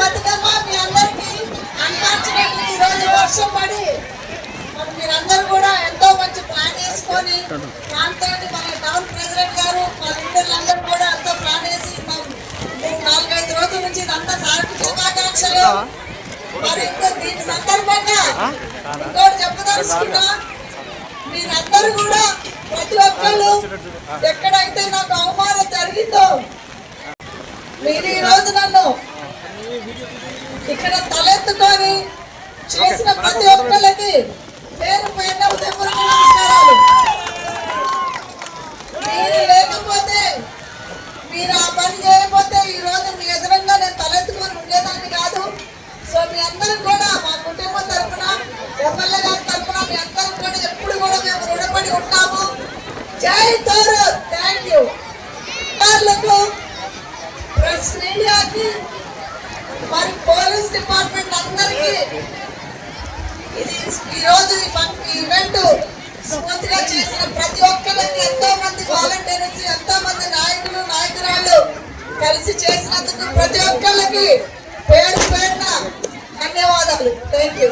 బతుకమ్మ మీ అందరికీ అన్ఫార్చునేట్లీ ఈరోజు వర్షం పడి మీరందరూ కూడా ఎంతో మంచి ప్లాన్ చేసుకొని దాంతో మన టౌన్ ప్రెసిడెంట్ గారు మా లీడర్లందరూ కూడా ఎంతో ప్లాన్ వేసి 4-5 రోజుల నుంచి ఇదంతా సార్కి శుభాకాంక్షలు. మరి ఇంకా దీని సందర్భంగా ఇంకోటి చెప్పదలుచుకున్నా, మీరందరూ కూడా ప్రతి ఒక్కళ్ళు ఎక్కడైతే నాకు అవమానం జరిగిందో మీరు ఈ రోజు నన్ను ఇక్కడ తలెత్తుకొని చేసిన ప్రతి ఒక్కళ్ళకి పేరు పైన ఉదయపూర్వక నమస్కారాలు. మీరు లేకపోతే మీరు ఆ పని చేయకపోతే ఈ రోజు మీ ఎదురుగా నేను తలెత్తుకొని ఉండేదాన్ని కాదు. సో మీ అందరూ కూడా మా కుటుంబం తరఫున ఎమ్మెల్యే గారి తరఫున మీ అందరూ కూడా ఎప్పుడు కూడా మేము రుణపడి ఉంటాము. జై తోరూర్. Thank you. ప్రెస్ మీడియాకి మరి పోలీస్ డిపార్ట్మెంట్ అందరికీ ఇది ఈరోజు ఈ ఈవెంట్ స్మూత్గా చేసిన ప్రతి ఒక్కరికి ఎంతో మంది వాలంటీర్స్ ఎంతో మంది నాయకులు నాయకురాళ్ళు కలిసి చేసినందుకు ప్రతి ఒక్కరికి పేరు పేరున ధన్యవాదాలు. Thank you.